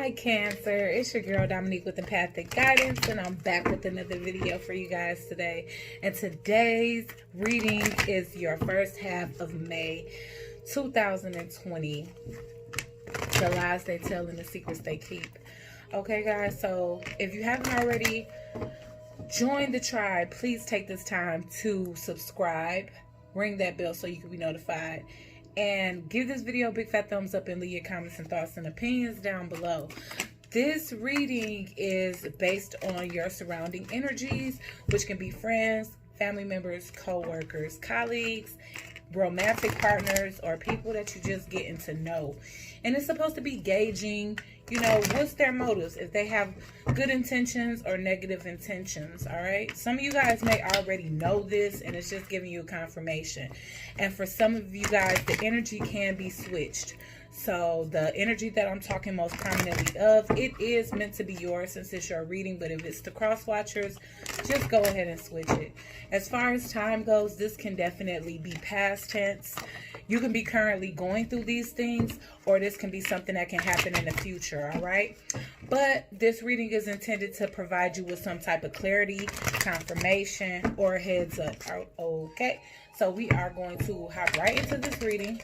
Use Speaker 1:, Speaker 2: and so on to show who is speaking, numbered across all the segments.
Speaker 1: Hi Cancer, it's your girl Dominique with Empathic Guidance, and I'm back with another video for you guys today. And today's reading is your first half of May 2020. The lies they tell and the secrets they keep. Okay guys, so if you haven't already joined the tribe, please take this time to subscribe, ring that bell so you can be notified. And give this video a big fat thumbs up and leave your comments and thoughts and opinions down below. This reading is based on your surrounding energies, which can be friends, family members, co-workers, colleagues, romantic partners, or people that you just getting to know. And it's supposed to be gauging, you know, what's their motives, if they have good intentions or negative intentions. All right, some of you guys may already know this, and it's just giving you a confirmation. And for some of you guys, the energy can be switched. So the energy that I'm talking most prominently of, it is meant to be yours since it's your reading. But if it's the cross watchers, just go ahead and switch it. As far as time goes, this can definitely be past tense. You can be currently going through these things, or this can be something that can happen in the future, all right? But this reading is intended to provide you with some type of clarity, confirmation, or heads up, okay? So we are going to hop right into this reading.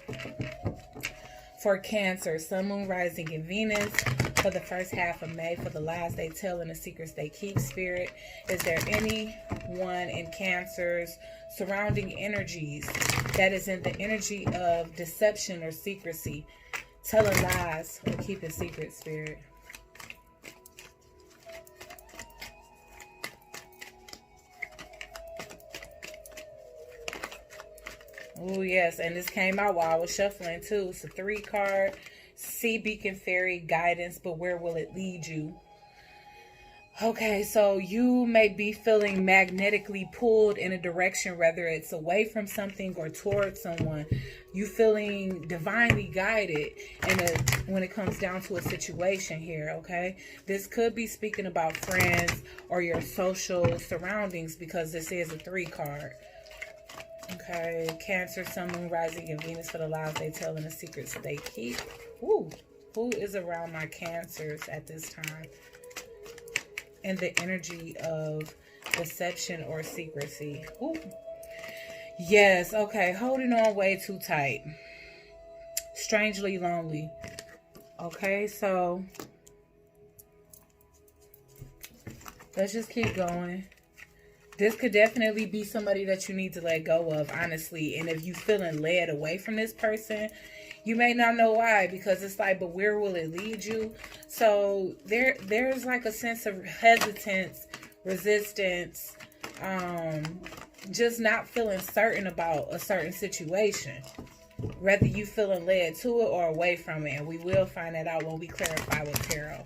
Speaker 1: For Cancer, Sun, Moon, Rising, and Venus, for the first half of May, for the lies they tell and the secrets they keep, Spirit, is there anyone in Cancer's surrounding energies that is in the energy of deception or secrecy, telling lies or keeping secrets, Spirit? Oh, yes. And this came out while I was shuffling, too. It's a 3 card. Sea Beacon Fairy Guidance, but where will it lead you? Okay, so you may be feeling magnetically pulled in a direction, whether it's away from something or towards someone. You feeling divinely guided when it comes down to a situation here, okay? This could be speaking about friends or your social surroundings, because this is a 3 card. Okay, Cancer, Sun, Moon, Rising, and Venus, for the lies they tell and the secrets they keep. Ooh, who is around my Cancers at this time? And the energy of deception or secrecy. Ooh. Yes, okay, holding on way too tight. Strangely lonely. Okay, so let's just keep going. This could definitely be somebody that you need to let go of, honestly. And if you feeling led away from this person, you may not know why, because it's like, but where will it lead you? So there's like a sense of hesitance, resistance, just not feeling certain about a certain situation. Whether you feeling led to it or away from it. And we will find that out when we clarify with tarot.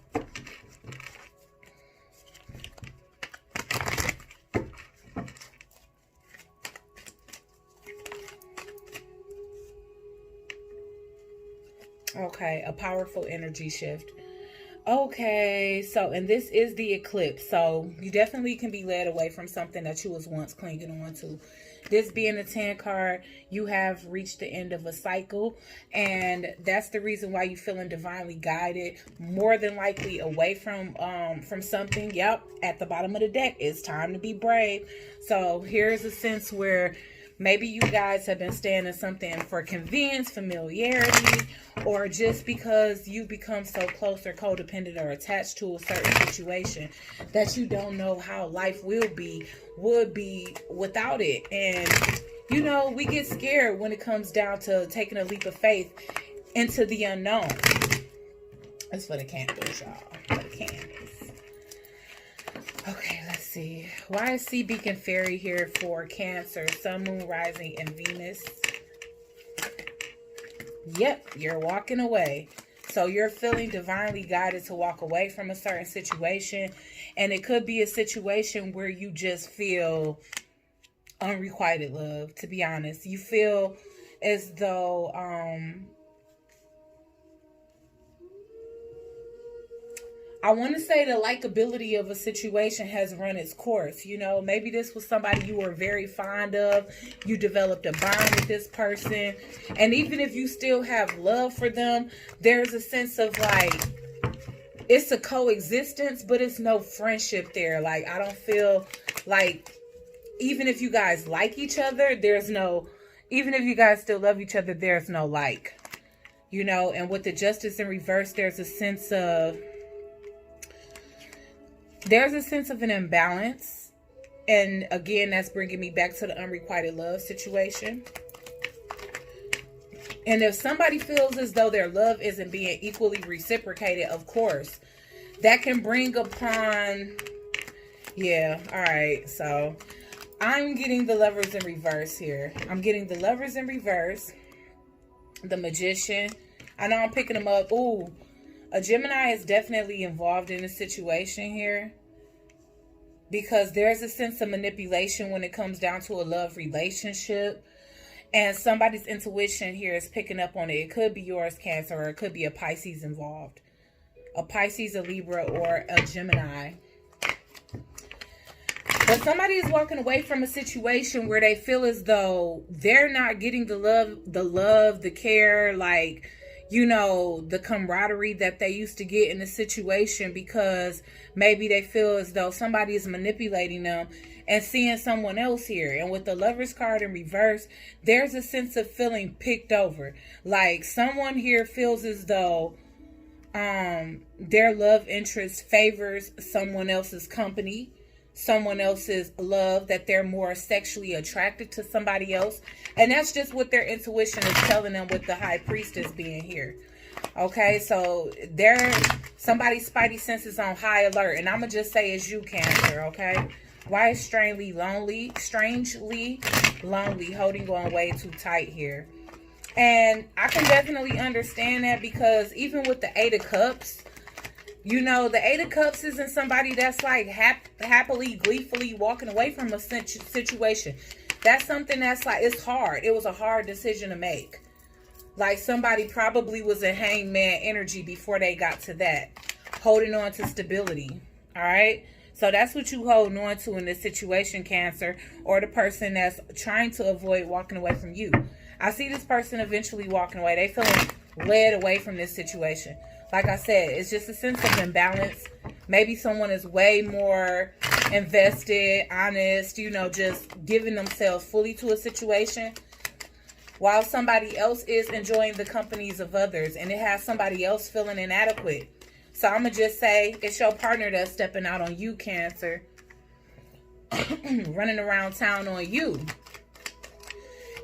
Speaker 1: Okay, a powerful energy shift. Okay, so, and this is the eclipse. So you definitely can be led away from something that you was once clinging on to. This being a 10 card, you have reached the end of a cycle. And that's the reason why you're feeling divinely guided. More than likely away from something. Yep, at the bottom of the deck, it's time to be brave. So here's a sense where maybe you guys have been staying in something for convenience, familiarity, or just because you become so close or codependent or attached to a certain situation that you don't know how life would be without it. And, you know, we get scared when it comes down to taking a leap of faith into the unknown. That's for the candles, y'all. For the candles. Okay, let's see. Why is Sea Beacon Fairy here for Cancer, Sun, Moon, Rising, and Venus? Yep, you're walking away. So you're feeling divinely guided to walk away from a certain situation. And it could be a situation where you just feel unrequited love, to be honest. You feel as though I want to say the likability of a situation has run its course. You know, maybe this was somebody you were very fond of. You developed a bond with this person. And even if you still have love for them, there's a sense of like, it's a coexistence, but it's no friendship there. Like, I don't feel like, even if you guys like each other, even if you guys still love each other, there's no like, and with the Justice in reverse, there's a sense of an imbalance. And again, that's bringing me back to the unrequited love situation. And if somebody feels as though their love isn't being equally reciprocated, of course, that can bring upon, yeah, all right. So I'm getting the Lovers in reverse here. I'm getting the Lovers in reverse, the Magician. I know I'm picking them up. Ooh, a Gemini is definitely involved in the situation here, because there's a sense of manipulation when it comes down to a love relationship. And somebody's intuition here is picking up on it. It could be yours, Cancer, or it could be a Pisces involved. A Pisces, a Libra, or a Gemini. But somebody is walking away from a situation where they feel as though they're not getting the love, the care, like, the camaraderie that they used to get in the situation, because maybe they feel as though somebody is manipulating them and seeing someone else here. And with the Lovers card in reverse, there's a sense of feeling picked over. Like, someone here feels as though their love interest favors someone else's company, someone else's love, that they're more sexually attracted to somebody else. And that's just what their intuition is telling them with the High Priestess being here. Okay, so somebody's spidey senses on high alert. And I'm going to just say it's you, Cancer, okay? Why is strangely lonely, holding on way too tight here? And I can definitely understand that, because even with the Eight of Cups, the Eight of Cups isn't somebody that's like happily, gleefully walking away from a situation. That's something that's like, it's hard. It was a hard decision to make. Like, somebody probably was in hangman energy before they got to that. Holding on to stability. All right? So that's what you holding on to in this situation, Cancer, or the person that's trying to avoid walking away from you. I see this person eventually walking away. They feeling led away from this situation. Like I said, it's just a sense of imbalance. Maybe someone is way more invested, honest, just giving themselves fully to a situation, while somebody else is enjoying the companies of others, and it has somebody else feeling inadequate. So I'm going to just say it's your partner that's stepping out on you, Cancer. Running around town on you.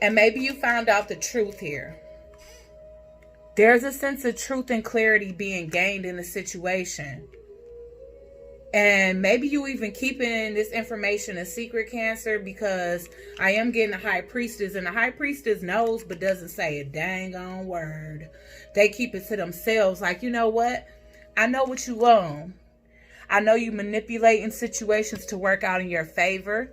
Speaker 1: And maybe you found out the truth here. There's a sense of truth and clarity being gained in the situation. And maybe you even keeping this information a secret, Cancer, because I am getting a High Priestess. And the High Priestess knows but doesn't say a dang on word. They keep it to themselves. Like, you know what? I know what you want. I know you manipulating situations to work out in your favor.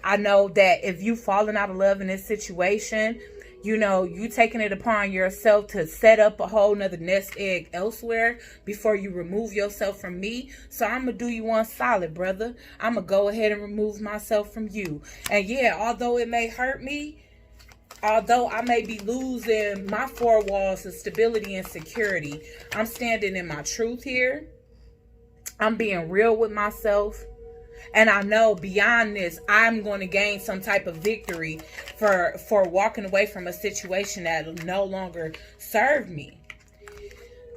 Speaker 1: I know that if you falling out of love in this situation, you taking it upon yourself to set up a whole nother nest egg elsewhere before you remove yourself from me. So I'm going to do you one solid, brother. I'm going to go ahead and remove myself from you. And yeah, although it may hurt me, although I may be losing my four walls of stability and security, I'm standing in my truth here. I'm being real with myself. And I know beyond this, I'm going to gain some type of victory for walking away from a situation that will no longer serve me.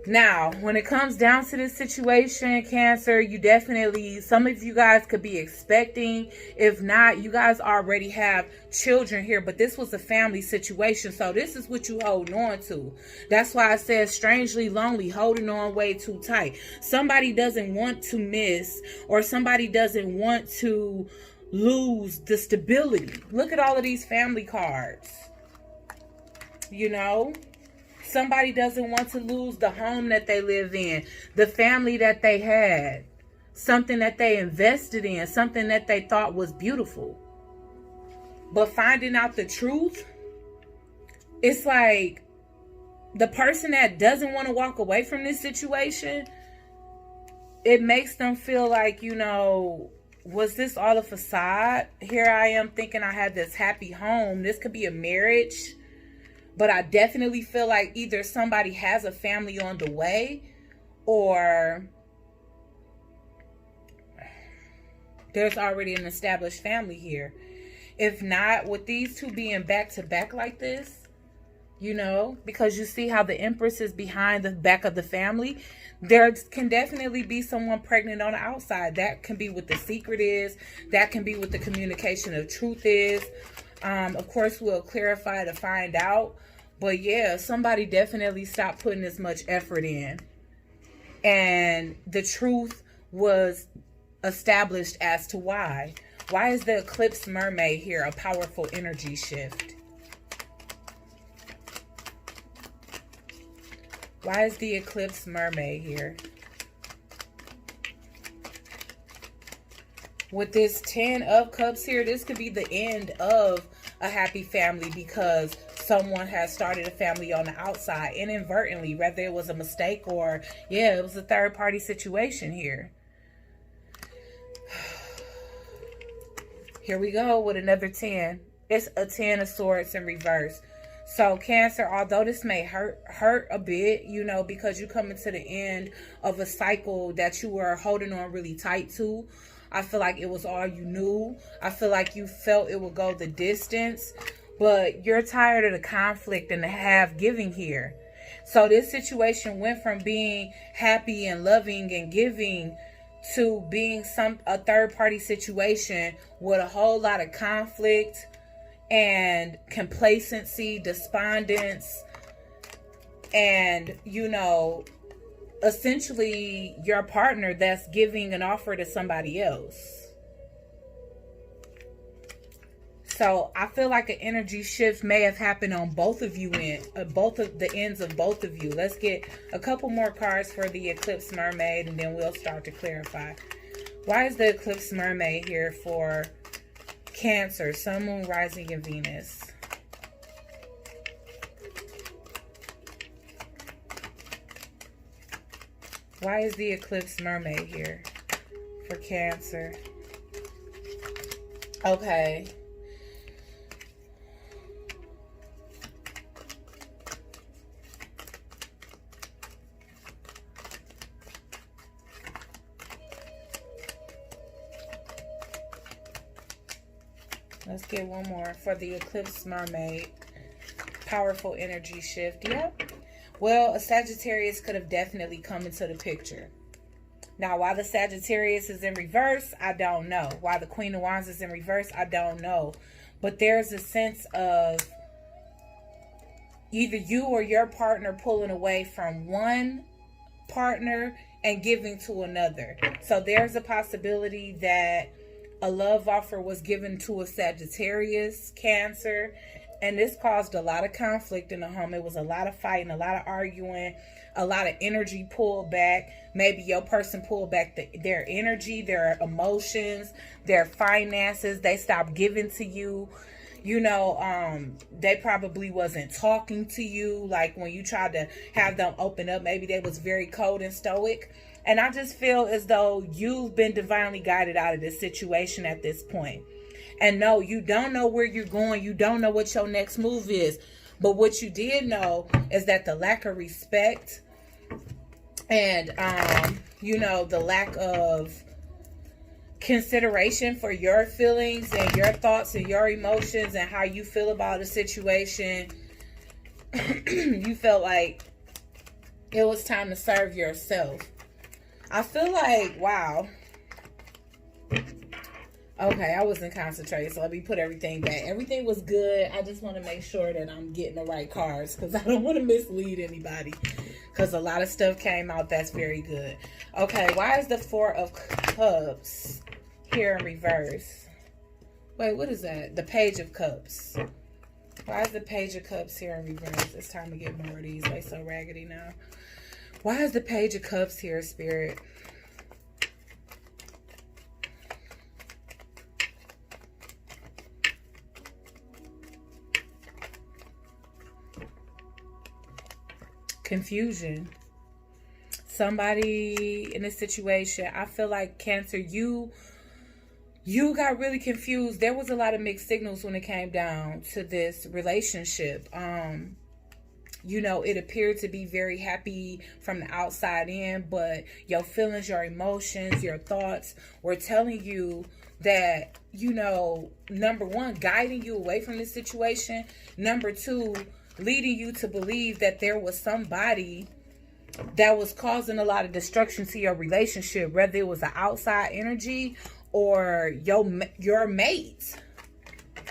Speaker 1: Now, when it comes down to this situation, Cancer, you definitely, some of you guys could be expecting. If not, you guys already have children here, but this was a family situation. So this is what you holding on to. That's why I said strangely lonely, holding on way too tight. Somebody doesn't want to miss, or somebody doesn't want to lose the stability. Look at all of these family cards. Somebody doesn't want to lose the home that they live in, the family that they had, something that they invested in, something that they thought was beautiful. But finding out the truth, it's like the person that doesn't want to walk away from this situation, it makes them feel like, was this all a facade? Here I am thinking I had this happy home. This could be a marriage. But I definitely feel like either somebody has a family on the way, or There's already an established family here. If not, with these two being back to back like this, you know, because you see how the Empress is behind the back of the family, there can definitely be someone pregnant on the outside. That can be what the secret is. That can be what the communication of truth is. Of course, we'll clarify to find out. But yeah, somebody definitely stopped putting as much effort in. And the truth was established as to why. Why is the Eclipse Mermaid here a powerful energy shift? Why is the Eclipse Mermaid here? With this 10 of Cups here, this could be the end of a happy family because someone has started a family on the outside inadvertently, whether it was a mistake or, yeah, it was a third party situation here. Here we go with another 10. It's a 10 of Swords in reverse. So Cancer, although this may hurt a bit, you know, because you come into the end of a cycle that you were holding on really tight to. I feel like it was all you knew. I feel like you felt it would go the distance. But you're tired of the conflict and the half-giving here. So this situation went from being happy and loving and giving to being a third-party situation with a whole lot of conflict and complacency, despondence, and, you know, essentially your partner that's giving an offer to somebody else. So I feel like an energy shift may have happened on both of you both of the ends of both of you. Let's get a couple more cards for the Eclipse Mermaid and then we'll start to clarify. Why is the Eclipse Mermaid here for Cancer, Sun, Moon, Rising, and Venus? Why is the Eclipse Mermaid here for Cancer? Okay. Let's get one more for the Eclipse Mermaid. Powerful energy shift. Yep. Well, a Sagittarius could have definitely come into the picture. Now, why the Sagittarius is in reverse, I don't know. Why the Queen of Wands is in reverse, I don't know. But there's a sense of either you or your partner pulling away from one partner and giving to another. So there's a possibility that a love offer was given to a Sagittarius, Cancer, and this caused a lot of conflict in the home. It was a lot of fighting, a lot of arguing, a lot of energy pulled back. Maybe your person pulled back their energy, their emotions, their finances. They stopped giving to you. You know, they probably wasn't talking to you. Like when you tried to have them open up, maybe they was very cold and stoic. And I just feel as though you've been divinely guided out of this situation at this point. And no, you don't know where you're going. You don't know what your next move is. But what you did know is that the lack of respect and, you know, the lack of consideration for your feelings and your thoughts and your emotions and how you feel about a situation, you felt like it was time to serve yourself. I feel like, wow. Okay, I wasn't concentrating, so let me put everything back. Everything was good. I just want to make sure that I'm getting the right cards because I don't want to mislead anybody because a lot of stuff came out that's very good. Okay, why is the Four of Cups here in reverse? Wait, what is that? The Page of Cups. Why is the Page of Cups here in reverse? It's time to get more of these. They're so raggedy now. Why is the Page of Cups here, Spirit? Confusion. Somebody in this situation, I feel like Cancer, you got really confused. There was a lot of mixed signals when it came down to this relationship. You know, it appeared to be very happy from the outside in, but your feelings, your emotions, your thoughts were telling you that, you know, number one, guiding you away from this situation. Number two, leading you to believe that there was somebody that was causing a lot of destruction to your relationship, whether it was an outside energy or your mate.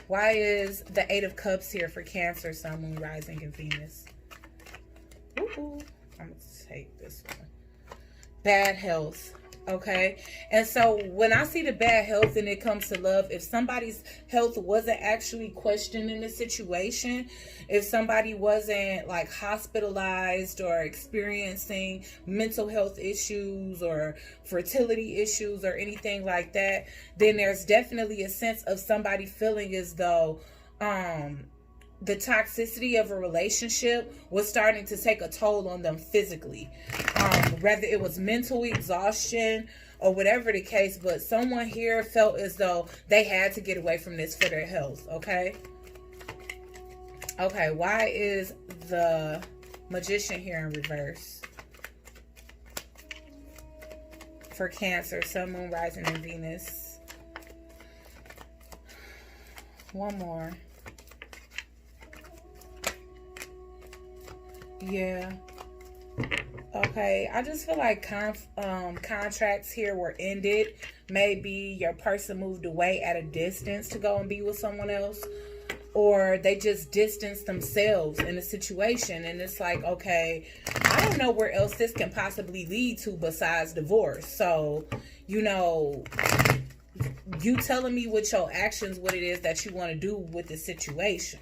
Speaker 1: Why is the Eight of Cups here for Cancer, Sun, Moon, Rising, and Venus? Ooh, I'm going to take this one. Bad health. Okay. And so when I see the bad health and it comes to love, if somebody's health wasn't actually questioned in the situation, if somebody wasn't like hospitalized or experiencing mental health issues or fertility issues or anything like that, then there's definitely a sense of somebody feeling as though the toxicity of a relationship was starting to take a toll on them physically. Whether it was mental exhaustion or whatever the case, but someone here felt as though they had to get away from this for their health, okay? Okay, why is the Magician here in reverse? For Cancer, Sun, Moon, Rising, and Venus. One more. Yeah. Okay, I just feel like contracts here were ended. Maybe your person moved away at a distance to go and be with someone else, or they just distanced themselves in a situation, and it's like, okay, I don't know where else this can possibly lead to besides divorce. So, you know, you telling me with your actions what it is that you want to do with the situation.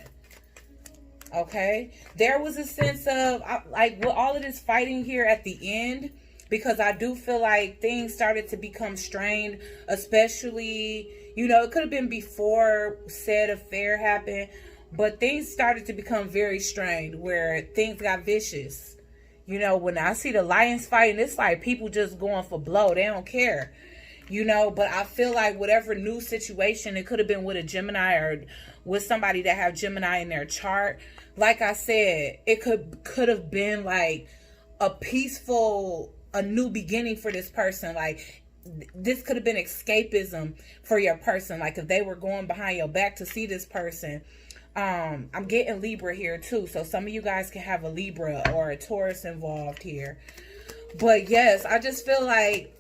Speaker 1: Okay, there was a sense of like with all of this fighting here at the end, because I do feel like things started to become strained, especially, you know, it could have been before said affair happened, but things started to become very strained where things got vicious. You know, when I see the lions fighting, it's like people just going for blow. They don't care. You know, but I feel like whatever new situation, it could have been with a Gemini or with somebody that have Gemini in their chart. Like I said, it could have been like a peaceful, a new beginning for this person. Like this could have been escapism for your person. Like if they were going behind your back to see this person. I'm getting Libra here too. So some of you guys can have a Libra or a Taurus involved here. But yes, I just feel like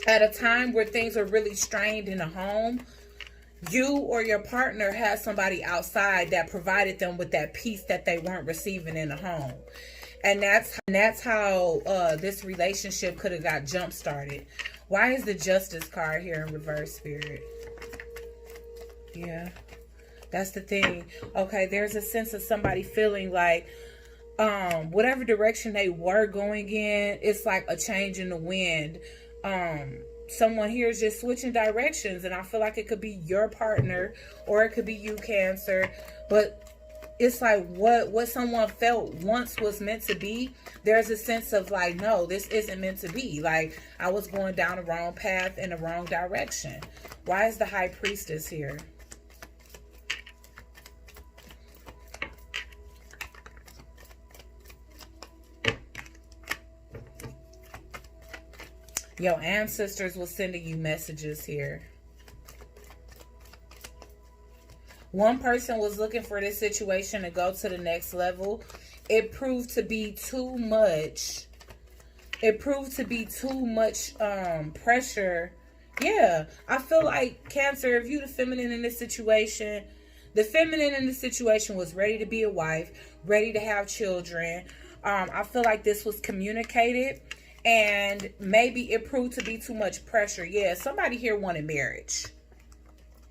Speaker 1: at a time where things are really strained in a home, you or your partner had somebody outside that provided them with that peace that they weren't receiving in the home. And that's how this relationship could have got jump started. Why is the Justice card here in reverse, Spirit? Yeah, that's the thing. Okay, there's a sense of somebody feeling like whatever direction they were going in, it's like a change in the wind. Someone here is just switching directions, and I feel like it could be your partner or it could be you, Cancer, but it's like what someone felt once was meant to be. There's a sense of like, no, this isn't meant to be. Like I was going down the wrong path in the wrong direction. Why is the High Priestess here? Your ancestors were sending you messages here. One person was looking for this situation to go to the next level. It proved to be too much. It proved to be too much pressure. Yeah, I feel like, Cancer, if you the feminine in this situation, the feminine in this situation was ready to be a wife, ready to have children. I feel like this was communicated. And maybe it proved to be too much pressure. Yeah, somebody here wanted marriage.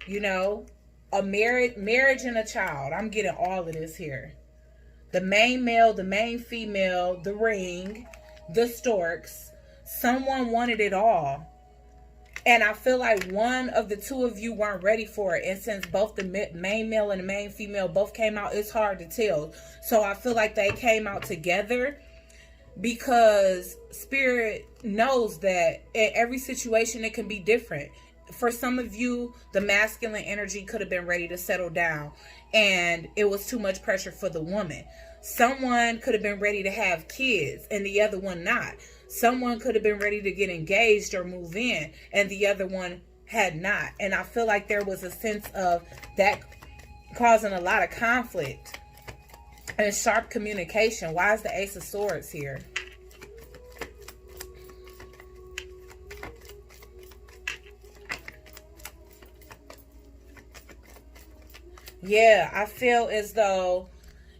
Speaker 1: You know, a marriage and a child. I'm getting all of this here. The main male, the main female, the ring, the storks. Someone wanted it all. And I feel like one of the two of you weren't ready for it. And since both the main male and the main female both came out, it's hard to tell. So I feel like they came out together. Because Spirit knows that in every situation it can be different. For some of you, the masculine energy could have been ready to settle down, and it was too much pressure for the woman. Someone could have been ready to have kids and the other one not. Someone could have been ready to get engaged or move in and the other one had not. And I feel like there was a sense of that causing a lot of conflict and sharp communication. Why is the Ace of Swords here? Yeah, I feel as though,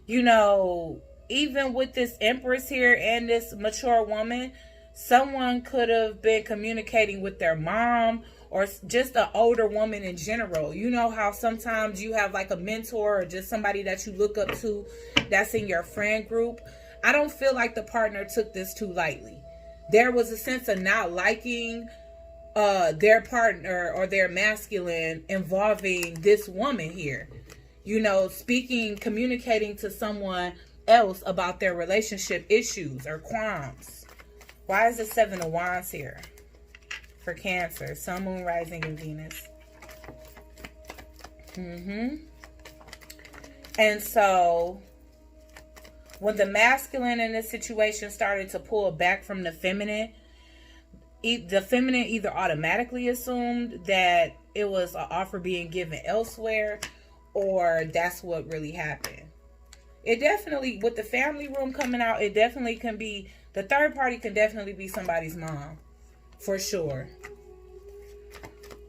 Speaker 1: you know, even with this Empress here and this mature woman, someone could have been communicating with their mom or just an older woman in general. You know how sometimes you have like a mentor or just somebody that you look up to that's in your friend group. I don't feel like the partner took this too lightly. There was a sense of not liking their partner or their masculine involving this woman here. You know, communicating to someone else about their relationship issues or qualms. Why is the Seven of Wands here? For Cancer, Sun, Moon, Rising, and Venus. And so, when the masculine in this situation started to pull back from the feminine either automatically assumed that it was an offer being given elsewhere, or that's what really happened. It definitely, with the family room coming out, it definitely can be, the third party can definitely be somebody's mom. For sure.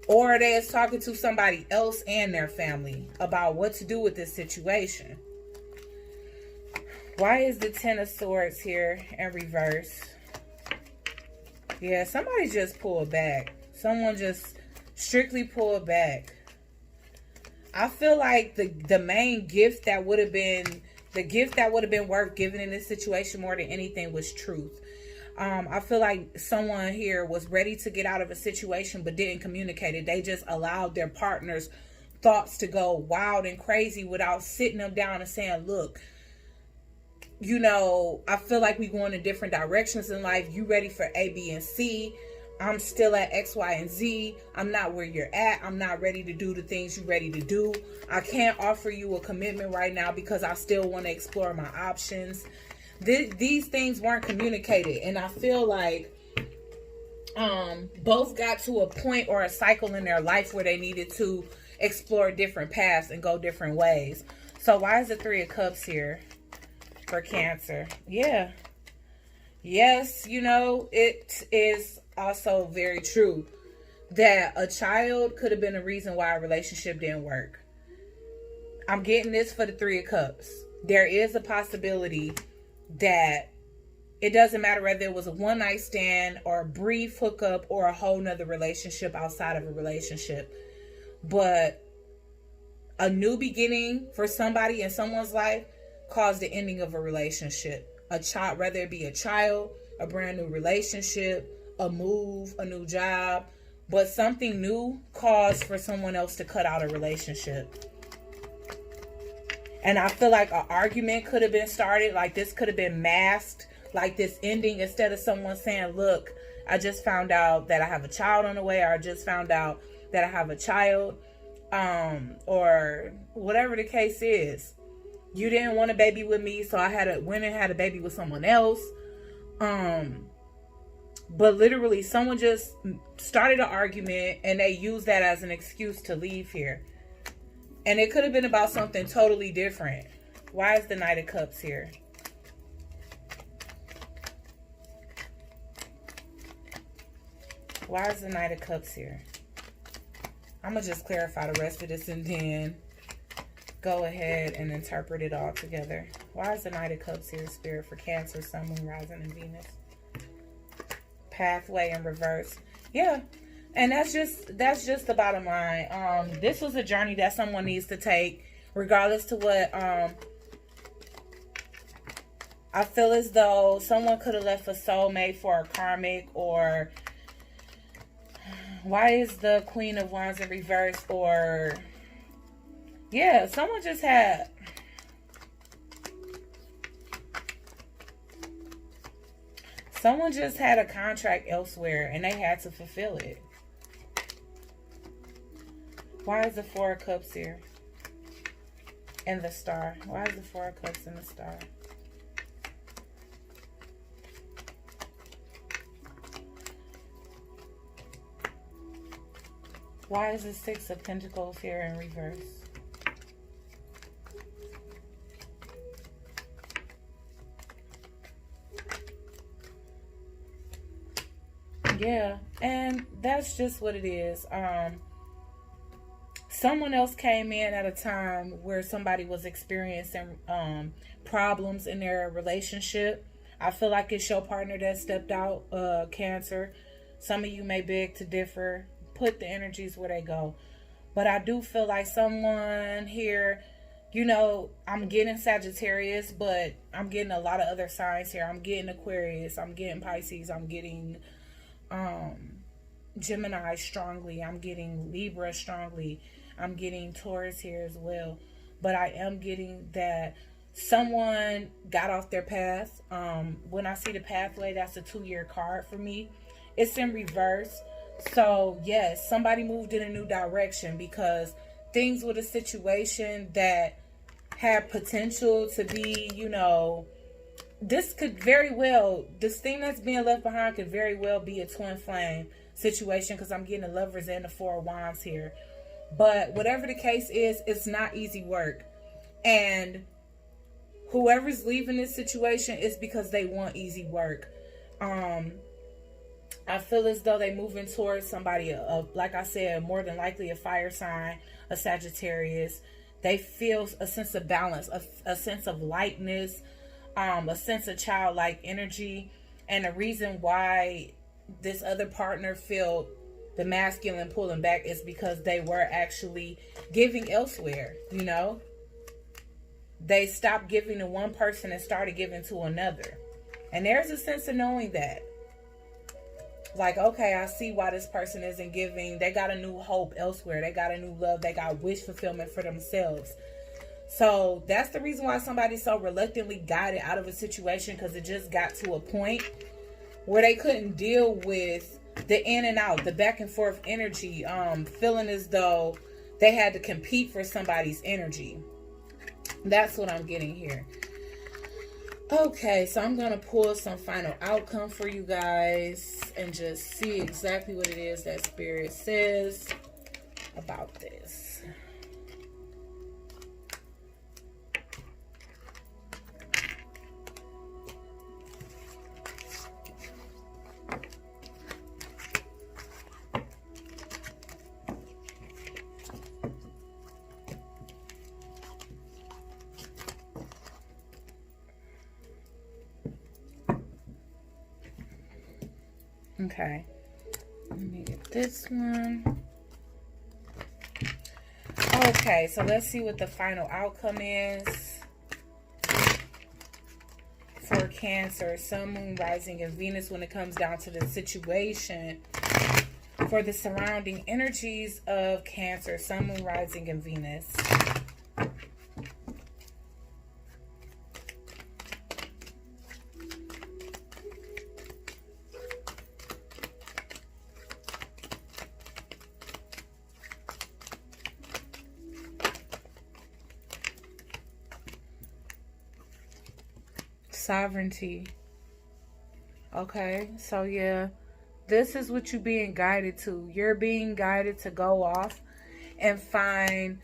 Speaker 1: Or they is talking to somebody else and their family about what to do with this situation. Why is the Ten of Swords here in reverse? Yeah, somebody just pulled back. Someone just strictly pulled back. I feel like the main gift that would have been, the gift that would have been worth giving in this situation more than anything was truth. I feel like someone here was ready to get out of a situation but didn't communicate it. They just allowed their partner's thoughts to go wild and crazy without sitting them down and saying, look, you know, I feel like we going in different directions in life. You ready for A, B, and C. I'm still at X, Y, and Z. I'm not where you're at. I'm not ready to do the things you're ready to do. I can't offer you a commitment right now because I still want to explore my options. These things weren't communicated. And I feel like both got to a point or a cycle in their life where they needed to explore different paths and go different ways. So why is the Three of Cups here for Cancer? Yeah. Yes, you know, it is also very true that a child could have been a reason why a relationship didn't work. I'm getting this for the Three of Cups. There is a possibility that it doesn't matter whether it was a one-night stand or a brief hookup or a whole nother relationship outside of a relationship, but a new beginning for somebody in someone's life caused the ending of a relationship. A child, whether it be a child, a brand new relationship, a move, a new job, but something new caused for someone else to cut out a relationship. And I feel like an argument could have been started, like this could have been masked, like this ending, instead of someone saying, look, I just found out that I have a child on the way, or I just found out that I have a child, or whatever the case is. You didn't want a baby with me, so I went and had a baby with someone else. But literally, someone just started an argument and they used that as an excuse to leave here. And it could have been about something totally different. Why is the Knight of Cups here? Why is the Knight of Cups here? I'm going to just clarify the rest of this and then go ahead and interpret it all together. Why is the Knight of Cups here, Spirit, for Cancer, Sun, Moon, Rising, and Venus? Pathway in reverse. Yeah. And that's just the bottom line. This was a journey that someone needs to take, regardless to what I feel as though someone could have left a soulmate for a karmic, or why is the Queen of Wands in reverse? Or yeah, someone just had a contract elsewhere and they had to fulfill it. Why is the Four of Cups here? And the Star. Why is the Four of Cups and the Star? Why is the Six of Pentacles here in reverse? Yeah, and that's just what it is. Someone else came in at a time where somebody was experiencing problems in their relationship. I feel like it's your partner that stepped out, Cancer. Some of you may beg to differ. Put the energies where they go. But I do feel like someone here, you know, I'm getting Sagittarius, but I'm getting a lot of other signs here. I'm getting Aquarius. I'm getting Pisces. I'm getting Gemini strongly. I'm getting Libra strongly. I'm getting Taurus here as well. But I am getting that someone got off their path. When I see the pathway, that's a 2-year card for me. It's in reverse. So yes, somebody moved in a new direction because things with a situation that had potential to be, you know, this could very well, this thing that's being left behind could very well be a twin flame situation, because I'm getting the Lovers and the Four of Wands here. But whatever the case is, it's not easy work. And whoever's leaving this situation is because they want easy work. I feel as though they're moving towards somebody, like I said, more than likely a fire sign, a Sagittarius. They feel a sense of balance, a sense of lightness, a sense of childlike energy. And the reason why this other partner felt the masculine pulling back is because they were actually giving elsewhere, you know. They stopped giving to one person and started giving to another. And there's a sense of knowing that. Like, okay, I see why this person isn't giving. They got a new hope elsewhere. They got a new love. They got wish fulfillment for themselves. So that's the reason why somebody's so reluctantly guided out of a situation, because it just got to a point where they couldn't deal with the in and out, the back and forth energy, feeling as though they had to compete for somebody's energy. That's what I'm getting here. Okay, so I'm going to pull some final outcome for you guys and just see exactly what it is that Spirit says about this. Okay, let me get this one. Okay, so let's see what the final outcome is for Cancer, Sun, Moon, Rising, and Venus when it comes down to the situation for the surrounding energies of Cancer, Sun, Moon, Rising, and Venus. Sovereignty. Okay, so yeah, this is what you're being guided to. You're being guided to go off and find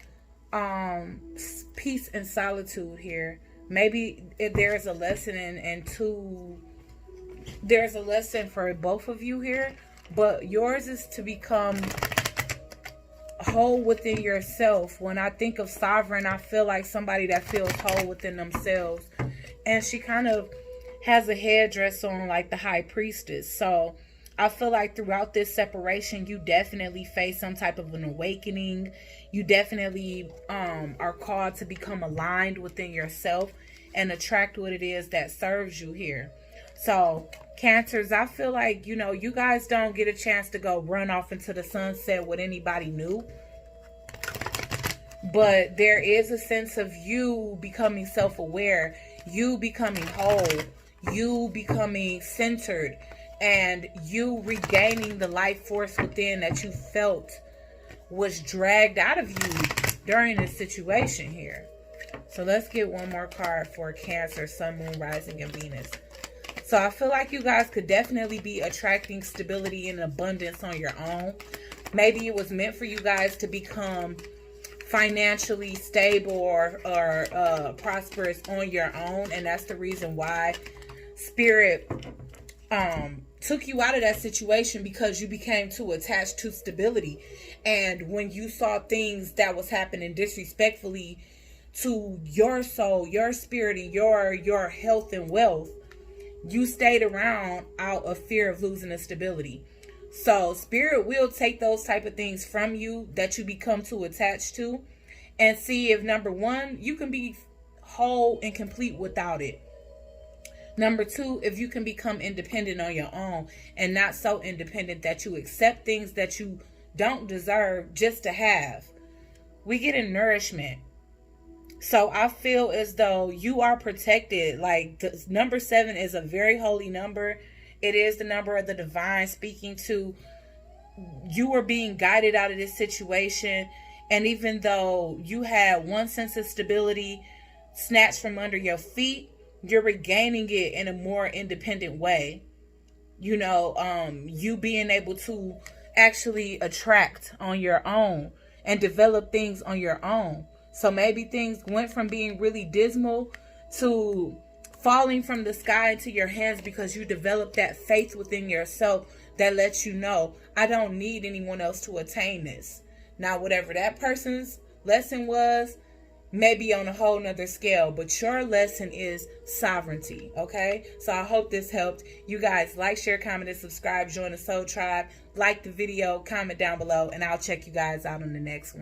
Speaker 1: peace and solitude here. Maybe there's a lesson and there's a lesson for both of you here, but yours is to become whole within yourself. When I think of sovereign, I feel like somebody that feels whole within themselves. And she kind of has a headdress on like the high priestess. So I feel like throughout this separation, you definitely face some type of an awakening. You definitely are called to become aligned within yourself and attract what it is that serves you here. So Cancers, I feel like, you know, you guys don't get a chance to go run off into the sunset with anybody new. But there is a sense of you becoming self-aware, you becoming whole, you becoming centered, and you regaining the life force within that you felt was dragged out of you during this situation here. So let's get one more card for Cancer, Sun, Moon, Rising, and Venus. So I feel like you guys could definitely be attracting stability and abundance on your own. Maybe it was meant for you guys to become financially stable or prosperous on your own, and that's the reason why Spirit took you out of that situation, because you became too attached to stability. And when you saw things that was happening disrespectfully to your soul, your spirit, and your health and wealth, you stayed around out of fear of losing the stability. So Spirit will take those type of things from you that you become too attached to, and see if, number one, you can be whole and complete without it. Number two, if you can become independent on your own, and not so independent that you accept things that you don't deserve just to have. We get in nourishment. So I feel as though you are protected. Like, the number 7 is a very holy number. It is the number of the divine, speaking to you are being guided out of this situation. And even though you had one sense of stability snatched from under your feet, you're regaining it in a more independent way. You know, you being able to actually attract on your own and develop things on your own. So maybe things went from being really dismal to falling from the sky into your hands, because you developed that faith within yourself that lets you know, I don't need anyone else to attain this. Now, whatever that person's lesson was, maybe on a whole nother scale, but your lesson is sovereignty. Okay, so I hope this helped you guys. Like, share, comment, and subscribe. Join the Soul Tribe. Like the video, comment down below, and I'll check you guys out on the next one.